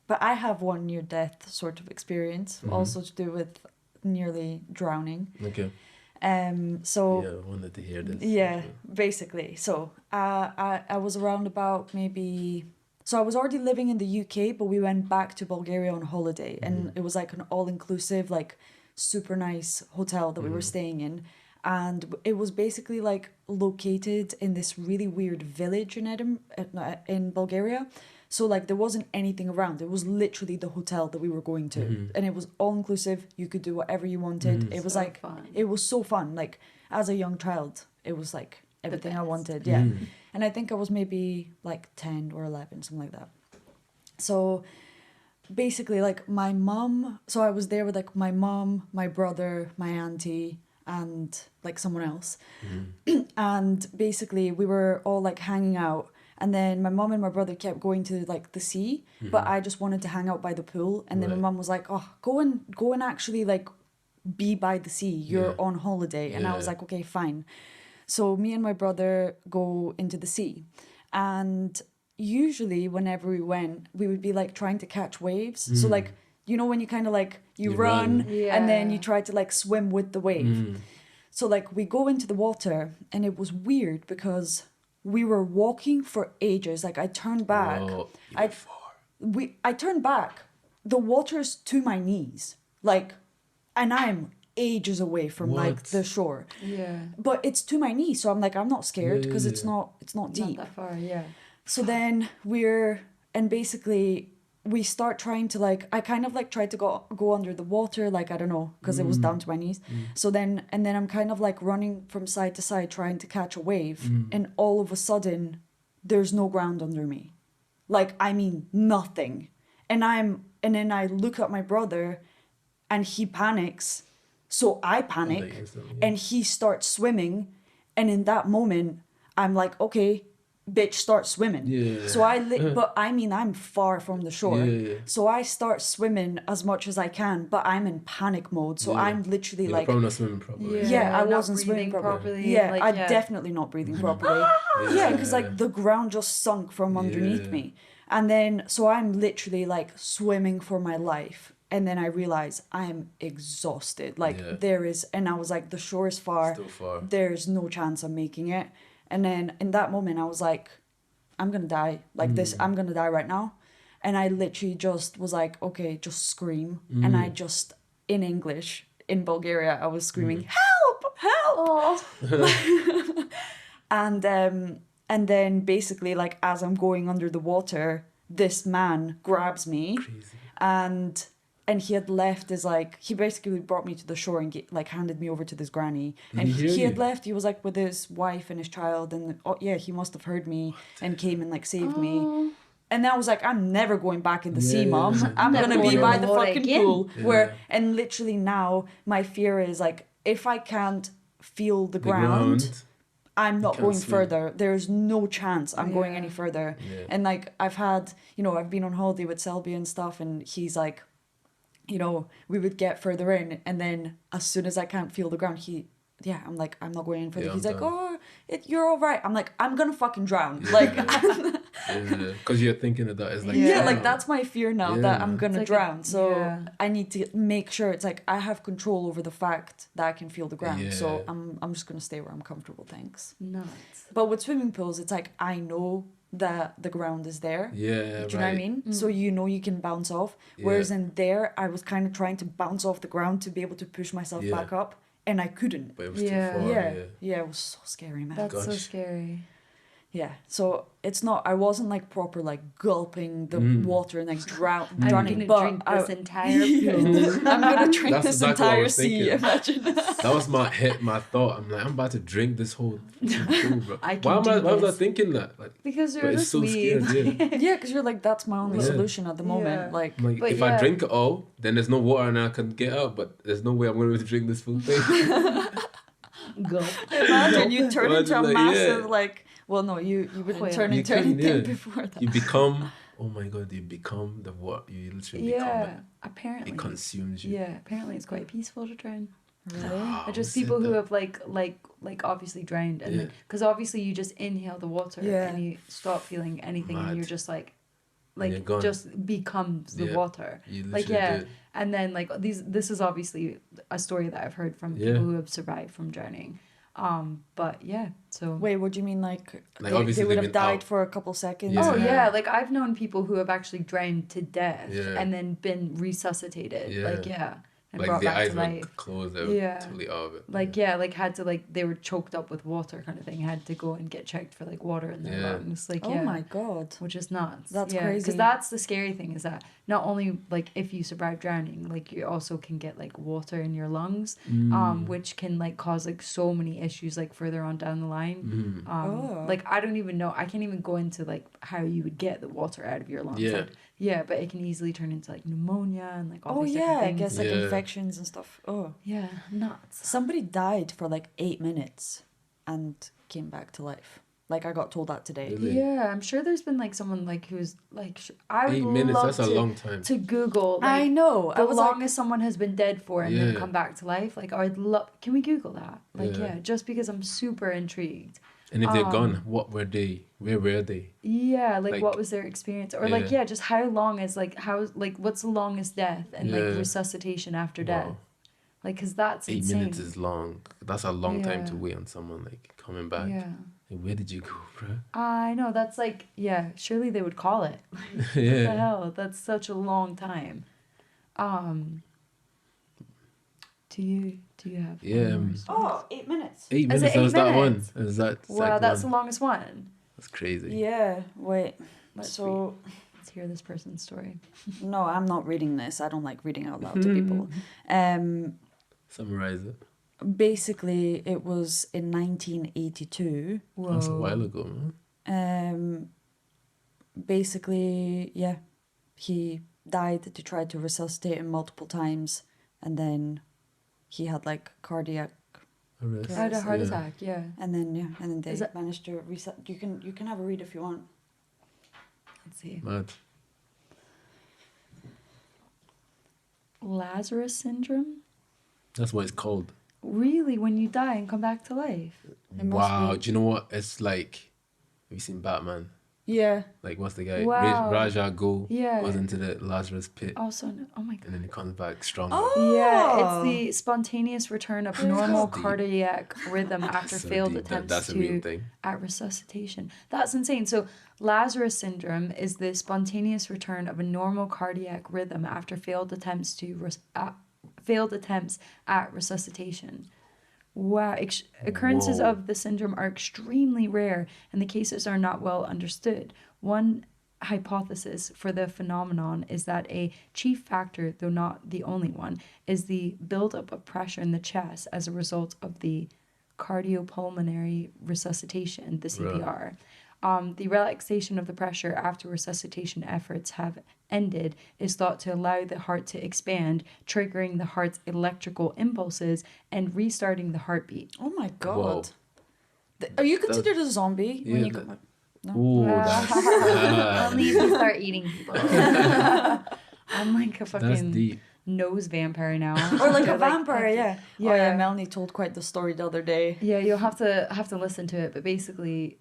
but I have one near-death sort of experience, also to do with nearly drowning. Okay. So yeah, I wanted to hear this. yeah, basically. So I was around about maybe. So I was already living in the UK, but we went back to Bulgaria on holiday, and it was like an all-inclusive, like super nice hotel that we were staying in, and it was basically like located in this really weird village in Bulgaria. So like there wasn't anything around. It was literally the hotel that we were going to, and it was all inclusive. You could do whatever you wanted. It was So like fun. it was so fun. Like as a young child, it was like everything I best. wanted. Yeah, and I think I was maybe like 10 or 11, something like that. So basically, like my mom. So I was there with like my mom, my brother, my auntie, and like someone else. And basically we were all like hanging out, and then my mom and my brother kept going to like the sea, but I just wanted to hang out by the pool, and then my Right. mom was like, oh, go and actually like be by the sea, you're Yeah. on holiday. And I was Yeah. like, okay, fine. So me and my brother go into the sea, and usually whenever we went, we would be like trying to catch waves. So like, you know, when you kind of like you You run, run. and then you Yeah. try to like swim with the wave. So like we go into the water, and it was weird because we were walking for ages. Like I turned back. Whoa, you I went far. I turned back. The water's to my knees. Like, and I'm ages away from like What? the shore. Yeah. But it's to my knees, so I'm like, I'm not scared Yeah, because yeah, it's yeah. not deep. Not that far, yeah. So then and basically we start trying to like, I kind of like tried to go under the water, like, I don't know, because it was down to my knees. So then I'm kind of like running from side to side trying to catch a wave, and all of a sudden there's no ground under me. Like, I mean, nothing. And then I look at my brother, and he panics. So I panic, Like instantly. and he starts swimming. And in that moment, I'm like, okay, bitch, start swimming. Yeah. So but I mean, I'm far from the shore. Yeah. So I start swimming as much as I can, but I'm in panic mode. So Yeah. I'm literally You're like, probably not swimming properly. yeah, I not wasn't breathing swimming properly. Yeah, Yeah, I'm definitely not breathing properly. Yeah, because like the ground just sunk from underneath Yeah. me. And then, so I'm literally like swimming for my life. And then I realize I'm exhausted. Like and I was like, the shore is far. Still far. There's no chance I'm making it. And then in that moment, I was like, I'm going to die. Like this, I'm going to die right now. And I literally just was like, okay, just scream. And I just, in English, in Bulgaria, I was screaming, help, help. And then basically, like, as I'm going under the water, this man grabs me. Crazy. And he had left his, like, he basically brought me to the shore and handed me over to this granny. And he hear he had you? left, he was like with his wife and his child, and he must have heard me and came and like saved me. And I was like, I'm never going back in the sea, Mom. I'm Never gonna be going by in the the water fucking again. pool. And literally now my fear is like, if I can't feel the ground, I'm not going further. There's no chance I'm going any further. Yeah. And like I've been on holiday with Selby and stuff, and he's like, you know, we would get further in, and then as soon as I can't feel the ground, I'm like, I'm not going in further. Yeah, He's I'm like, done. you're all right. I'm like, I'm gonna fucking drown. Like, Because you're thinking of that. It's like, like that's my fear now, that I'm gonna like drown. So yeah. I need to make sure it's like I have control over the fact that I can feel the ground. Yeah. So I'm just gonna stay where I'm comfortable. Thanks. Nuts. But with swimming pools, it's like I know that the ground is there. Yeah, Do you know what I mean? So you know you can bounce off. Yeah. Whereas in there, I was kind of trying to bounce off the ground to be able to push myself Yeah. back up, and I couldn't. But it was Yeah. too far. Yeah, it was so scary, man. That's so Gosh. scary. Yeah, so it's not. I wasn't like proper like gulping the water and like drowning. I'm gonna but drink this entire pool. I'm gonna drink That's this exactly what I entire was sea. thinking. Imagine. That was my thought. I'm like, I'm about to drink this whole pool, bro. I can do why was I this. thinking that? Like, Because but you're it's just so weird. scared, yeah. Yeah, because you're like, that's my only Yeah. solution at the moment. Yeah. Like, I'm like, But if I yeah. drink it all, then there's no water and I can get out. But there's no way I'm going to be able to drink this full thing. Go. imagine you turn Imagine, into a like, massive yeah. like. Well, no, you wouldn't Whale. turn You into couldn't, anything yeah. before that. You become, oh my god, you become the what? You literally become Yeah. it. Apparently. It consumes you. Yeah. Apparently, it's quite peaceful to drown. Really? Wow, But just who said people who that? have like obviously drowned, and Yeah. because obviously you just inhale the water Yeah. and you stop feeling anything, and Mad. you're just like, And you're gone. just becomes the Yeah. water. You Like, literally yeah. do. And then like this is obviously a story that I've heard from Yeah. people who have survived from drowning. But yeah, so Wait, what do you mean? Like, Like, they obviously would they've have been died out. for a couple seconds? Yeah. oh and yeah, then- like I've known people who have actually drowned to death Yeah. and then been resuscitated. Yeah. Like and Like brought the back eyes to went life. closed. They were Yeah. totally out of it. Like like had to like they were choked up with water kind of thing. Had to go and get checked for like water in their Yeah. lungs. Like Oh my god. which is nuts. That's yeah, crazy. Because that's the scary thing is that not only like if you survive drowning, like you also can get like water in your lungs, which can like cause like so many issues like further on down the line. Oh. Like I don't even know. I can't even go into like how you would get the water out of your lungs. Yeah. Like, yeah, but it can easily turn into like pneumonia and like all Oh these yeah, different I things. guess like Yeah. infections and stuff. Oh. Yeah, nuts. Somebody died for like 8 minutes and came back to life. Like I got told that today. Really? Yeah, I'm sure there's been like someone like who's like I would 8 minutes. love That's a to, long time. to Google. Like, I know. the I was longest someone has been dead for and then Yeah. come back to life. Like I'd love. Can we Google that? Like Yeah. just because I'm super intrigued. And if they're gone, what were they? Where were they? Yeah, like Like- what was their experience, or like Yeah. just how long is like how like what's the longest death and like Yeah. resuscitation after death? Wow. Like, cause that's 8 insane. minutes is long. That's a long time to Yeah. wait on someone like coming back. Yeah, Like, where did you go, bro? I know. That's like surely they would call it. What the Yeah. hell? That's such a long time. Do you have? Yeah, any more um, stories? Oh, 8 minutes. 8 Is it minutes. That was 8 that one. minutes? It was that. Wow, second that's the one. longest one. That's crazy. Yeah, wait. Let's So Let's hear this person's story. no, I'm not reading this. I don't like reading out loud to people. Summarize it. Basically it was in 1982. Whoa. That's a while ago, man. Basically, yeah, he died. They tried to resuscitate him multiple times, and then he had like cardiac, Arrest. I had a heart Yeah. attack. Yeah. and then they Is that- managed to reset. You can have a read if you want. Let's see. Mad. Lazarus syndrome. That's what it's called. Really, when you die and come back to life. It must Wow. be. Do you know what? It's like, have you seen Batman? Yeah. Like, what's the guy? Wow. Raja Go Yeah. goes into the Lazarus pit Also, oh my god. and then he comes back stronger. Yeah, it's the spontaneous return of normal deep. cardiac rhythm after So failed deep. attempts That's a real to thing. at resuscitation. That's insane. So Lazarus syndrome is the spontaneous return of a normal cardiac rhythm after failed attempts at resuscitation. Wow, occurrences Whoa. of the syndrome are extremely rare, and the cases are not well understood. One hypothesis for the phenomenon is that a chief factor, though not the only one, is the buildup of pressure in the chest as a result of the cardiopulmonary resuscitation, the CPR. The relaxation of the pressure after resuscitation efforts have ended is thought to allow the heart to expand, triggering the heart's electrical impulses and restarting the heartbeat. Oh my Whoa. god. Are you considered a zombie when Yeah, you that- come? Oh, that's Only if you start eating people. I'm like a that's fucking deep. nose vampire now. Or like They're a vampire, yeah. Oh yeah, Yeah. Melanie told quite the story the other day. Yeah, you'll have to listen to it, but basically